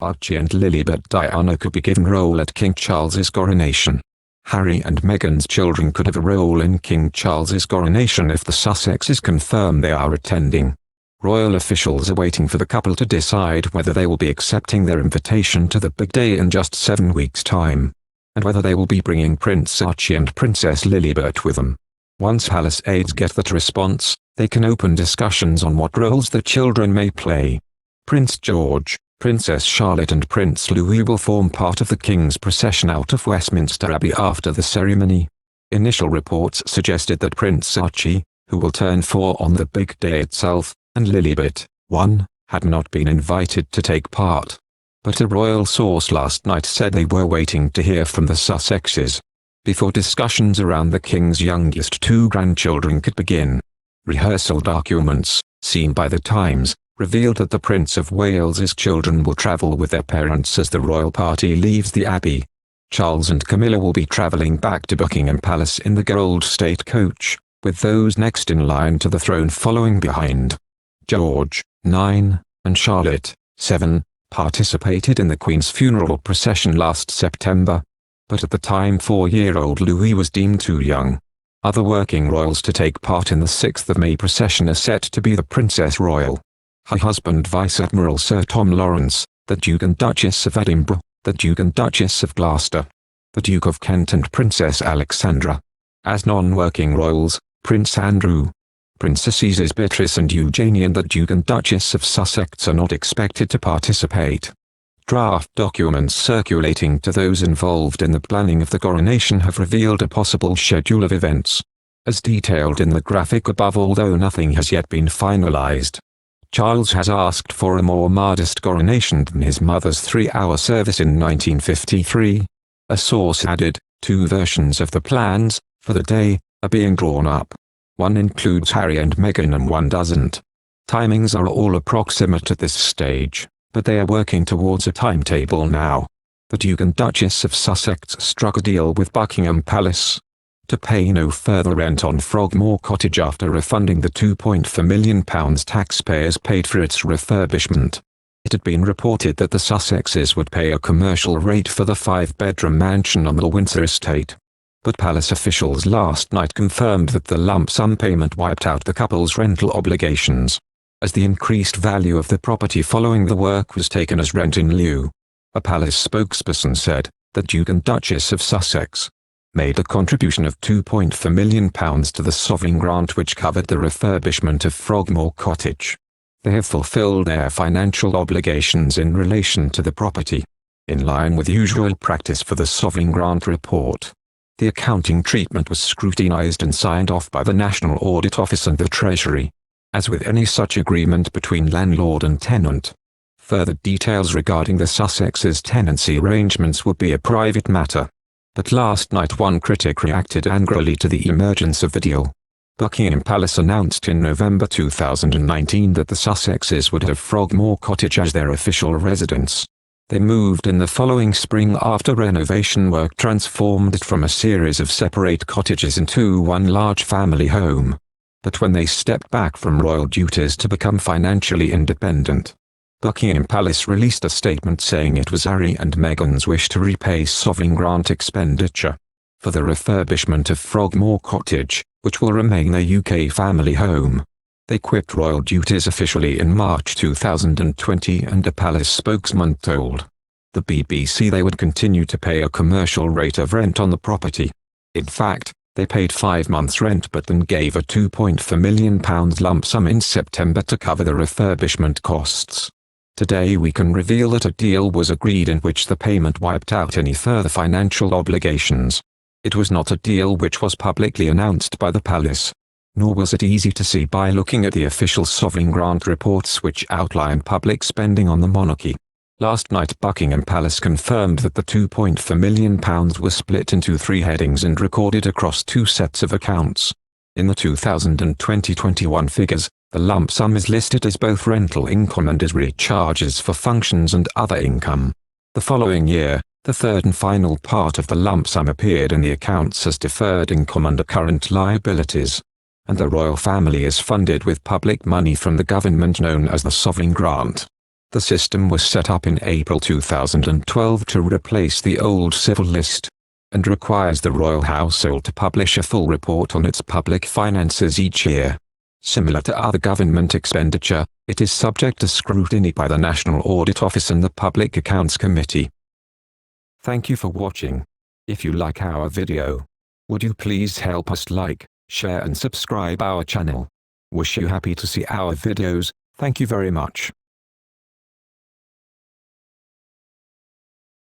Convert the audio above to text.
Archie and Lilibet Diana could be given a role at King Charles's coronation. Harry and Meghan's children could have a role in King Charles's coronation if the Sussexes confirm they are attending. Royal officials are waiting for the couple to decide whether they will be accepting their invitation to the big day in just 7 weeks' time, and whether they will be bringing Prince Archie and Princess Lilibet with them. Once palace aides get that response, they can open discussions on what roles the children may play. Prince George, Princess Charlotte and Prince Louis will form part of the King's procession out of Westminster Abbey after the ceremony. Initial reports suggested that Prince Archie, who will turn 4 on the big day itself, and Lilibet, 1, had not been invited to take part. But a royal source last night said they were waiting to hear from the Sussexes before discussions around the King's youngest 2 grandchildren could begin. Rehearsal documents, seen by The Times, revealed that the Prince of Wales's children will travel with their parents as the royal party leaves the Abbey. Charles and Camilla will be travelling back to Buckingham Palace in the Gold State Coach, with those next in line to the throne following behind. George, 9, and Charlotte, 7, participated in the Queen's funeral procession last September. But at the time 4-year-old Louis was deemed too young. Other working royals to take part in the 6th of May procession are set to be the Princess Royal, her husband Vice Admiral Sir Tom Lawrence, the Duke and Duchess of Edinburgh, the Duke and Duchess of Gloucester, the Duke of Kent and Princess Alexandra. As non-working royals, Prince Andrew, Princesses Beatrice and Eugenie and the Duke and Duchess of Sussex are not expected to participate. Draft documents circulating to those involved in the planning of the coronation have revealed a possible schedule of events, as detailed in the graphic above, although nothing has yet been finalized. Charles has asked for a more modest coronation than his mother's 3-hour service in 1953. A source added, 2 versions of the plans for the day are being drawn up. One includes Harry and Meghan and one doesn't. Timings are all approximate at this stage, but they are working towards a timetable now. The Duke and Duchess of Sussex struck a deal with Buckingham Palace to pay no further rent on Frogmore Cottage after refunding the £2.4 million taxpayers paid for its refurbishment. It had been reported that the Sussexes would pay a commercial rate for the 5-bedroom mansion on the Windsor estate. But palace officials last night confirmed that the lump sum payment wiped out the couple's rental obligations, as the increased value of the property following the work was taken as rent in lieu. A palace spokesperson said, the Duke and Duchess of Sussex made a contribution of £2.4 million to the sovereign grant which covered the refurbishment of Frogmore Cottage. They have fulfilled their financial obligations in relation to the property, in line with usual practice for the sovereign grant report. The accounting treatment was scrutinized and signed off by the National Audit Office and the Treasury, as with any such agreement between landlord and tenant. Further details regarding the Sussexes' tenancy arrangements would be a private matter. But last night one critic reacted angrily to the emergence of the deal. Buckingham Palace announced in November 2019 that the Sussexes would have Frogmore Cottage as their official residence. They moved in the following spring after renovation work transformed it from a series of separate cottages into one large family home. But when they stepped back from royal duties to become financially independent, Buckingham Palace released a statement saying it was Harry and Meghan's wish to repay sovereign grant expenditure for the refurbishment of Frogmore Cottage, which will remain a UK family home. They quit royal duties officially in March 2020, and a palace spokesman told the BBC they would continue to pay a commercial rate of rent on the property. In fact, they paid 5 months' rent but then gave a £2.4 million lump sum in September to cover the refurbishment costs. Today we can reveal that a deal was agreed in which the payment wiped out any further financial obligations. It was not a deal which was publicly announced by the palace, nor was it easy to see by looking at the official sovereign grant reports which outline public spending on the monarchy. Last night Buckingham Palace confirmed that the £2.4 million was split into 3 headings and recorded across 2 sets of accounts. In the 2020-21 figures, the lump sum is listed as both rental income and as recharges for functions and other income. The following year, the third and final part of the lump sum appeared in the accounts as deferred income under current liabilities, and the royal family is funded with public money from the government known as the sovereign grant. The system was set up in April 2012 to replace the old civil list, and requires the royal household to publish a full report on its public finances each year. Similar to other government expenditure, it is subject to scrutiny by the National Audit Office and the Public Accounts Committee. Thank you for watching. If you like our video, would you please help us like, share and subscribe our channel. Wish you happy to see our videos. Thank you very much.